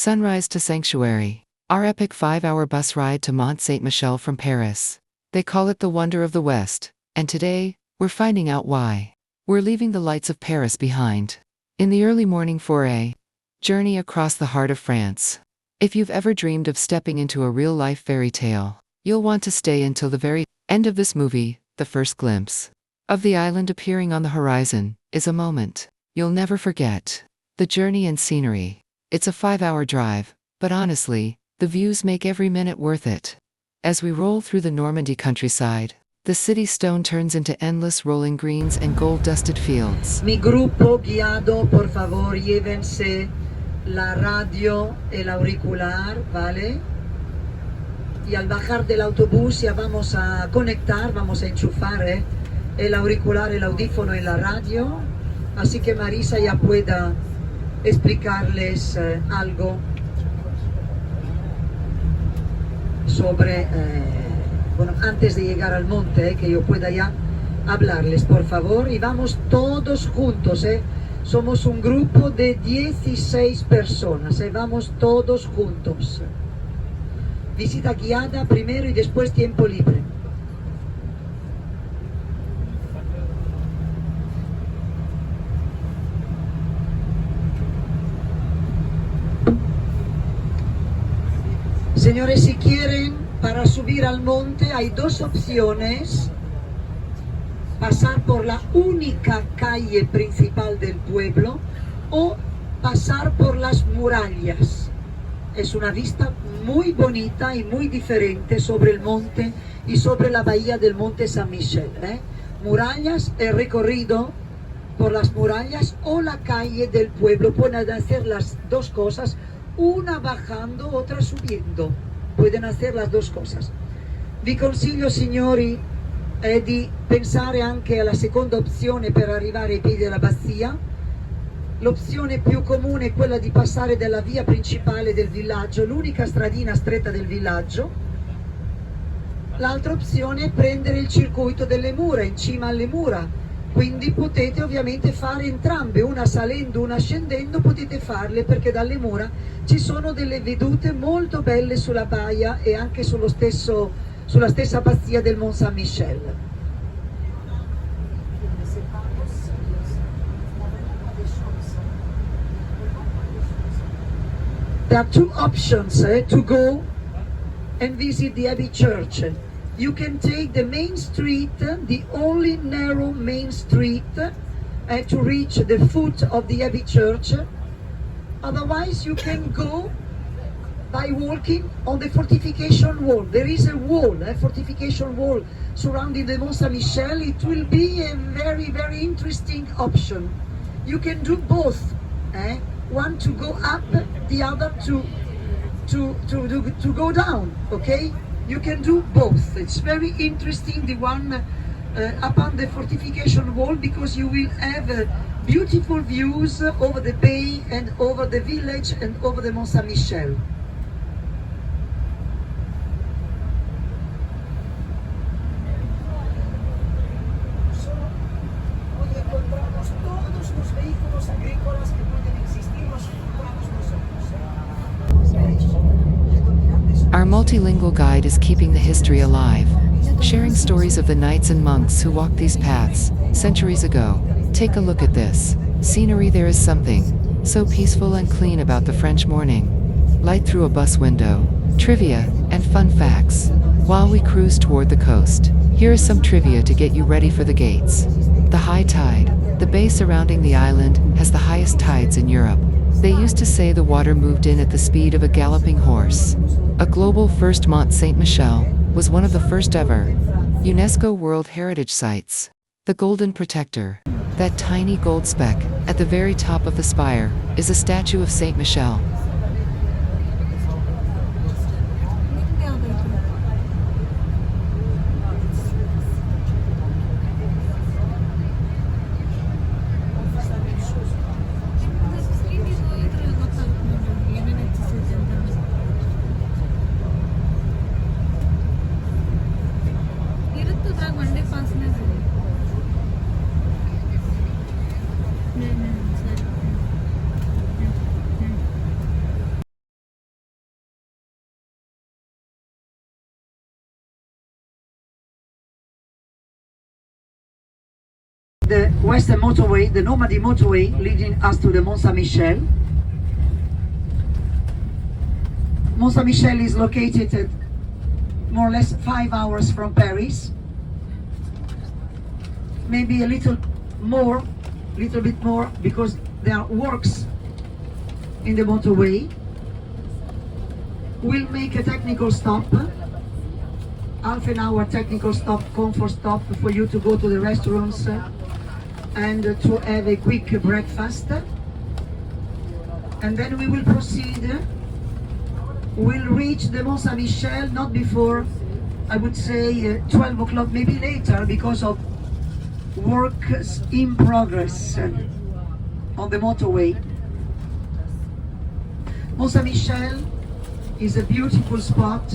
Sunrise to Sanctuary. Our epic 5-hour bus ride to Mont Saint-Michel from Paris. They call it the wonder of the West, and today, we're finding out why. We're leaving the lights of Paris behind. In the early morning for a journey across the heart of France. If you've ever dreamed of stepping into a real-life fairy tale, you'll want to stay until the very end of this movie. The first glimpse of the island appearing on the horizon is a moment you'll never forget. The journey and scenery. It's a 5-hour drive, but honestly, the views make every minute worth it. As we roll through the Normandy countryside, the city stone turns into endless rolling greens and gold-dusted fields. Mi gruppo guiado, por favor, llévense la radio, el auricular, ¿vale? Y al bajar del autobús ya vamos a conectar, vamos a enchufar el auricular, el audífono en la radio, así que Marisa ya pueda explicarles algo sobre, bueno, antes de llegar al monte, que yo pueda ya hablarles, por favor, y vamos todos juntos, somos un grupo de 16 personas, vamos todos juntos. Visita guiada primero y después tiempo libre. Señores, si quieren, para subir al monte hay dos opciones. Pasar por la única calle principal del pueblo o pasar por las murallas. Es una vista muy bonita y muy diferente sobre el monte y sobre la bahía del Monte Saint-Michel. Murallas, el recorrido por las murallas o la calle del pueblo. Pueden hacer las dos cosas, una bajando, otra subiendo. Pueden hacer las dos cosas. Vi consiglio, signori, di pensare anche alla seconda opzione per arrivare ai piedi della Bastia. L'opzione più comune è quella di passare dalla via principale del villaggio, l'unica stradina stretta del villaggio. L'altra opzione è prendere il circuito delle mura, in cima alle mura. Quindi potete ovviamente fare entrambe, una salendo, una scendendo, potete farle perché dalle mura ci sono delle vedute molto belle sulla baia e anche sulla stessa bastia del Mont Saint-Michel. There are two options to go and visit the Abbey Church. You can take the main street, the only narrow main street, to reach the foot of the Abbey Church. Otherwise, you can go by walking on the fortification wall. There is a wall, a fortification wall surrounding the Mont Saint-Michel. It will be a very, very interesting option. You can do both. One to go up, the other to go down, okay? You can do both. It's very interesting, the one upon the fortification wall, because you will have beautiful views over the bay and over the village and over the Mont Saint-Michel. Our multilingual guide is keeping the history alive, sharing stories of the knights and monks who walked these paths centuries ago. Take a look at this scenery. There is something so peaceful and clean about the French morning. Light through a bus window, trivia, and fun facts. While we cruise toward the coast, here is some trivia to get you ready for the gates. The high tide. The bay surrounding the island has the highest tides in Europe. They used to say the water moved in at the speed of a galloping horse. A global first, Mont Saint-Michel was one of the first ever UNESCO World Heritage sites. The Golden Protector. That tiny gold speck at the very top of the spire is a statue of Saint Michel. the Western motorway, the Normandy motorway, leading us to the Mont Saint-Michel. Mont Saint-Michel is located at more or less 5 hours from Paris. Maybe a little bit more, because there are works in the motorway. We'll make a technical stop, half an hour technical stop, comfort stop for you to go to the restaurants and to have a quick breakfast. And then we will proceed. We'll reach the Mont Saint-Michel not before, I would say, 12 o'clock, maybe later, because of works in progress on the motorway. Mont Saint-Michel is a beautiful spot,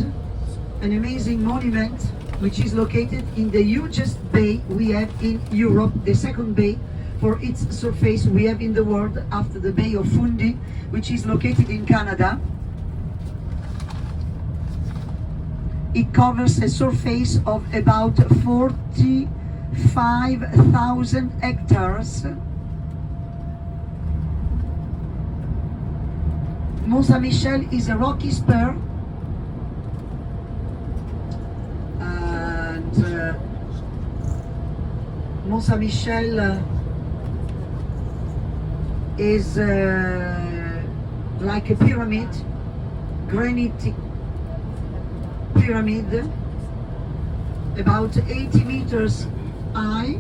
an amazing monument, which is located in the hugest bay we have in Europe, the second bay for its surface we have in the world, after the Bay of Fundy, which is located in Canada. It covers a surface of about 45,000 hectares. Mont Saint-Michel is a rocky spur, and Mont Saint-Michel is like a pyramid, granitic pyramid, about 80 meters high,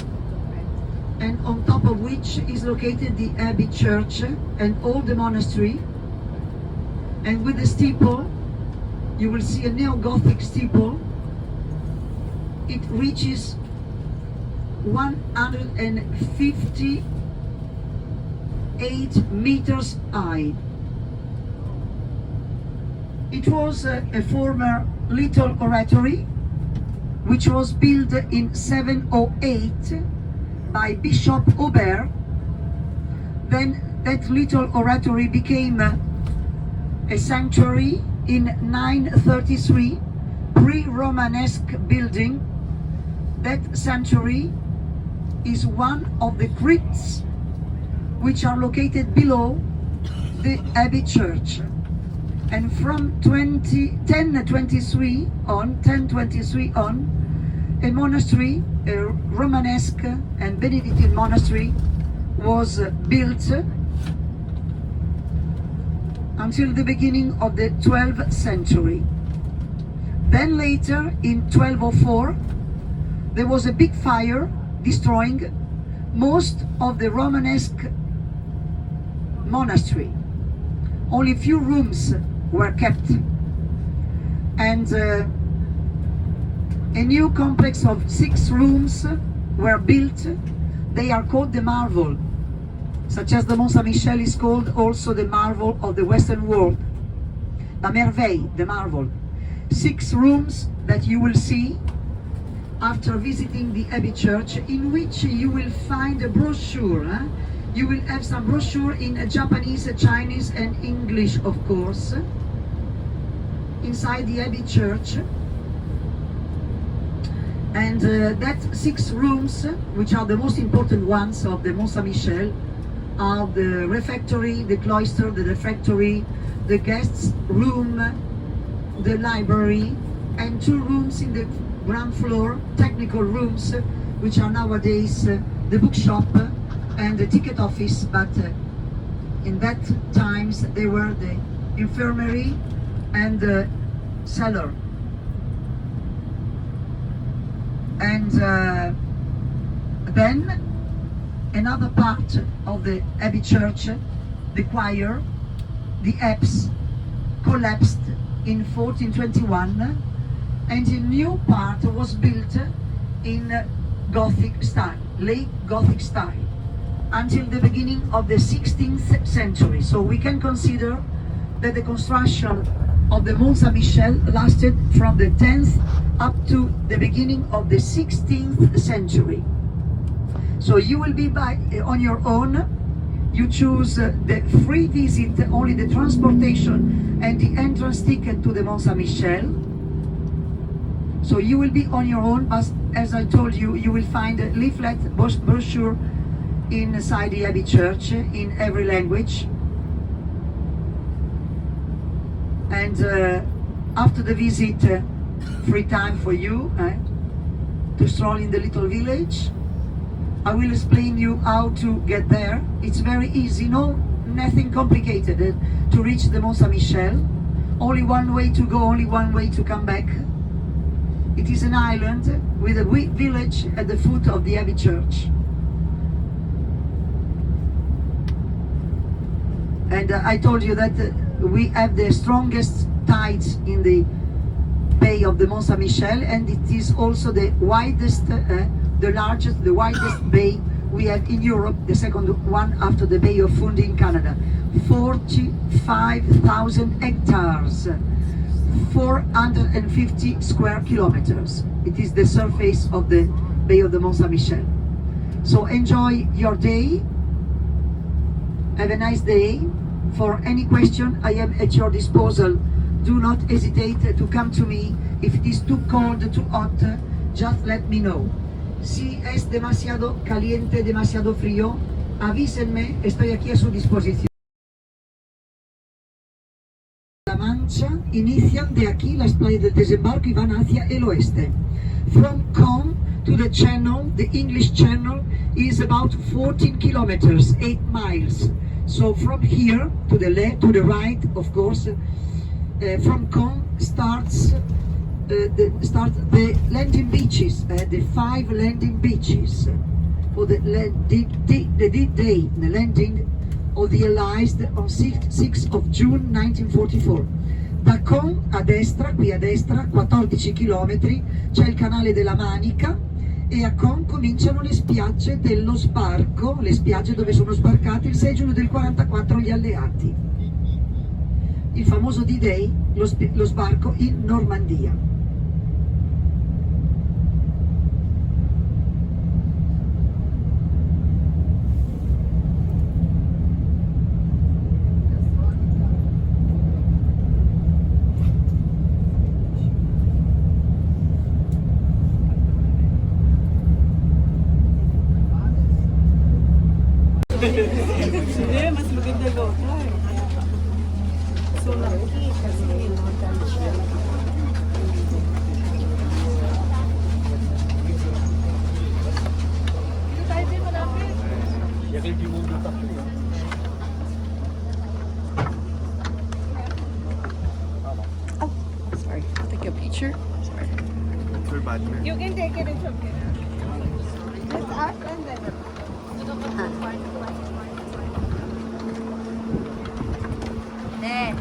and on top of which is located the Abbey church and all the monastery. And with the steeple, you will see a neo-Gothic steeple. It reaches 158 meters high. It was a former little oratory, which was built in 708 by Bishop Aubert. Then that little oratory became a sanctuary in 933, pre-Romanesque building. That sanctuary is one of the crypts which are located below the Abbey church. And from 1023 on, a monastery, a Romanesque and Benedictine monastery, was built until the beginning of the 12th century. Then later, in 1204, there was a big fire destroying most of the Romanesque monastery. Only few rooms were kept, and a new complex of 6 rooms were built. They are called the Marvel, such as the Mont Saint-Michel is called also the marvel of the Western world. La Merveille, the marvel. 6 rooms that you will see after visiting the Abbey Church, in which you will find a brochure. You will have some brochure in Japanese, Chinese and English, of course, inside the Abbey Church. And that 6 rooms, which are the most important ones of the Mont Saint-Michel, are the refectory, the cloister, the refectory, the guests' room, the library, and 2 rooms in the ground floor, technical rooms, which are nowadays the bookshop and the ticket office, but in that times they were the infirmary and the cellar. And then another part of the Abbey Church, the choir, the apse, collapsed in 1421, and a new part was built in Gothic style, late Gothic style, until the beginning of the 16th century. So we can consider that the construction of the Mont Saint-Michel lasted from the 10th up to the beginning of the 16th century. So you will be on your own. You choose the free visit, only the transportation and the entrance ticket to the Mont Saint-Michel. So you will be on your own, but as I told you, you will find a leaflet brochure inside the Abbey Church in every language. And after the visit, free time for you to stroll in the little village. I will explain you how to get there. It's very easy, nothing complicated to reach the Mont Saint-Michel. Only one way to go, only one way to come back. It is an island with a village at the foot of the Abbey Church. And I told you that we have the strongest tides in the Bay of the Mont Saint-Michel, and it is also the widest, the largest, the widest bay we have in Europe, the second one after the Bay of Fundy in Canada. 45,000 hectares, 450 square kilometers. It is the surface of the Bay of the Mont Saint-Michel. So enjoy your day. Have a nice day. For any question, I am at your disposal. Do not hesitate to come to me. If it is too cold, too hot, just let me know. Si es demasiado caliente, demasiado frío, avísenme, estoy aquí a su disposición. La Mancha inician de aquí las playas del desembarco y van hacia el oeste. From Com to the channel, the English channel, is about 14 kilometers, 8 miles. So from here to the left, to the right, of course, from Com starts the landing beaches, the 5 landing beaches for the D-Day, the landing of the Allies on 6th of June 1944. Da Com a destra, qui a destra, 14 km, c'è il canale della Manica, e a Com cominciano le spiagge dello sbarco, le spiagge dove sono sbarcati il 6 giugno del 44 gli alleati. Il famoso D-Day, lo sbarco in Normandia. Hindi, mas maganda go. So, nakikita kasi yung Oh, sorry. I'll take a picture. Sorry. You can take it, it's okay. Just ask and then. Then.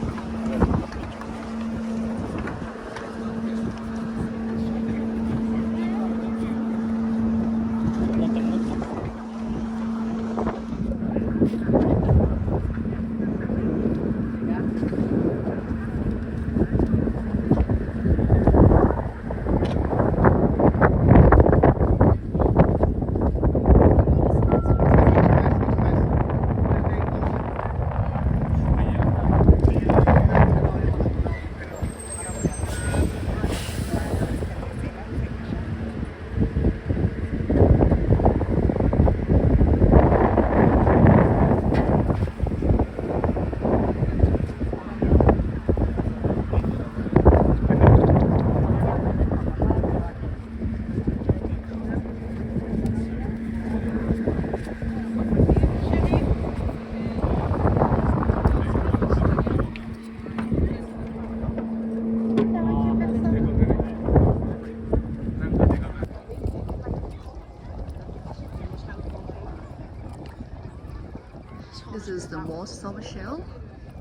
This is the Mont Saint-Michel,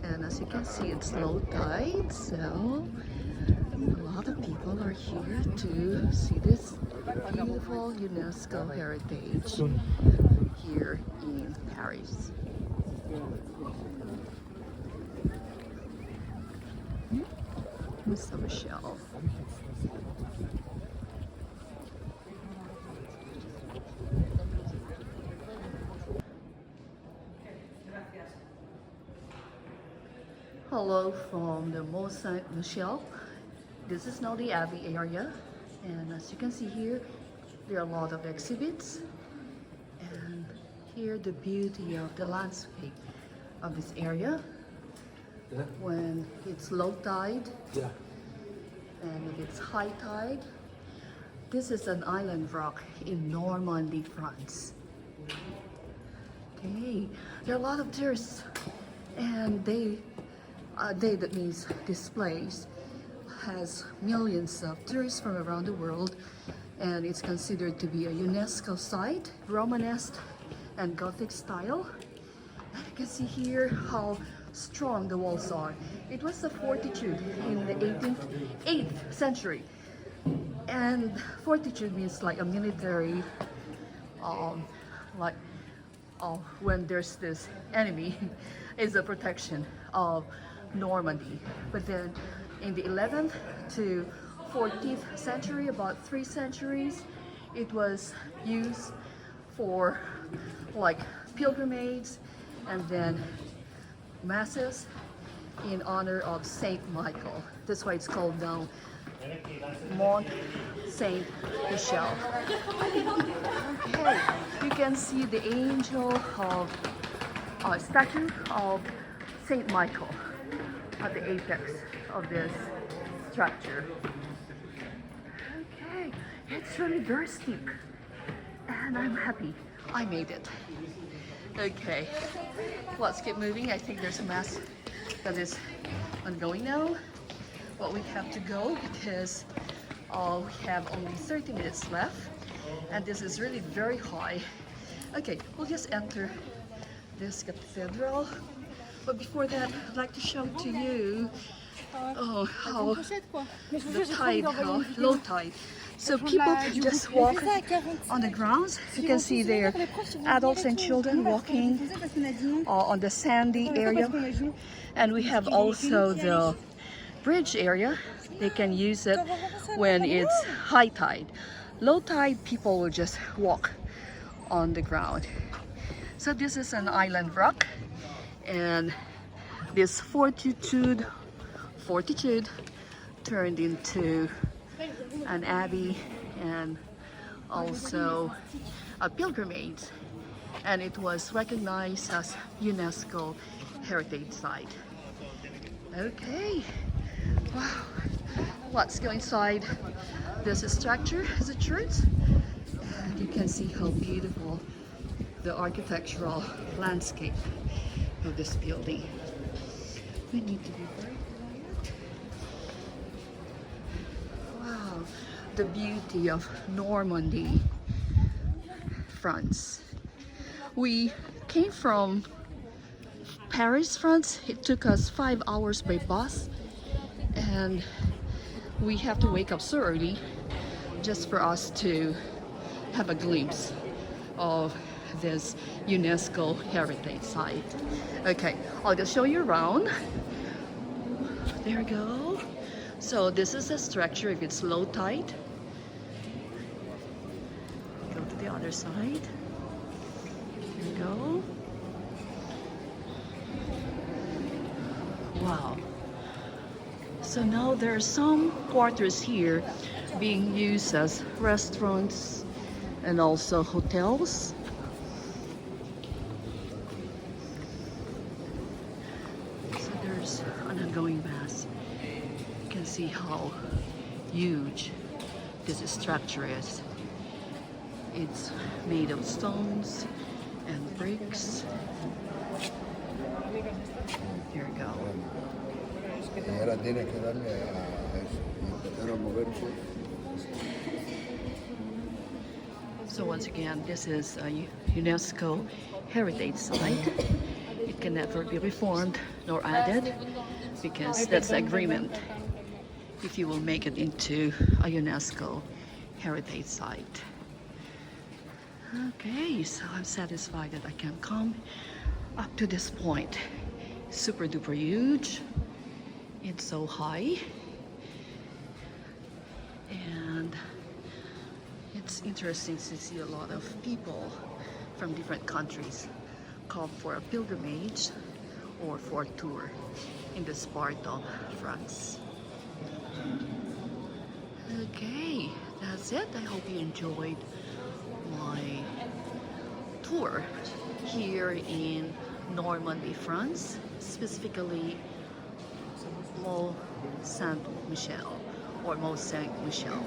and as you can see, it's low tide, so a lot of people are here to see this beautiful UNESCO heritage here in Paris. Mont Saint-Michel. Hello from the Mont Saint-Michel. This is now the Abbey area, And as you can see here, there are a lot of exhibits. And here the beauty of the landscape of this area. When it's low tide and if it's high tide. This is an island rock in Normandy, France. Okay, there are a lot of tourists, and that means this place has millions of tourists from around the world, and it's considered to be a UNESCO site, Romanesque and Gothic style. And you can see here how strong the walls are. It was a fortitude in the 8th century. And fortitude means like a military, when there's this enemy, is a protection of Normandy. But then in the 11th to 14th century, about 3 centuries, it was used for like pilgrimages and then masses in honor of Saint Michael. That's why it's called now Mont Saint-Michel. Okay, you can see the angel of statue of Saint Michael at the apex of this structure. Okay, it's really very steep, and I'm happy I made it. Okay, let's keep moving. I think there's a mass that is ongoing now. But we have to go because we have only 30 minutes left, and this is really very high. Okay, we'll just enter this cathedral. But before that, I'd like to show to you how the tide, how low tide. So people just walk on the grounds. You can see there adults and children walking on the sandy area. And we have also the bridge area. They can use it when it's high tide. Low tide, people will just walk on the ground. So this is an island rock, and this fortitude turned into an abbey and also a pilgrimage, and it was recognized as UNESCO Heritage Site. Okay, wow, let's go inside this structure. Is a church, and you can see how beautiful the architectural landscape of this building. We need to be very quiet. Wow, the beauty of Normandy, France. We came from Paris, France. It took us 5 hours by bus, and we have to wake up so early just for us to have a glimpse of this UNESCO heritage site. Okay, I'll just show you around. There we go. So this is the structure if it's low tide. Go to the other side. There we go. Wow. So now there are some quarters here being used as restaurants and also hotels. So there's an ongoing mass. You can see how huge this structure is. It's made of stones and bricks. Here we go. So once again, this is a UNESCO heritage site. It can never be reformed nor added because that's the agreement if you will make it into a UNESCO heritage site. Okay, so I'm satisfied that I can come up to this point. Super duper huge. It's so high, and it's interesting to see a lot of people from different countries come for a pilgrimage or for a tour in this part of France. Okay, that's it. I hope you enjoyed my tour here in Normandy, France, specifically Mont Saint-Michel or Mont Saint-Michel.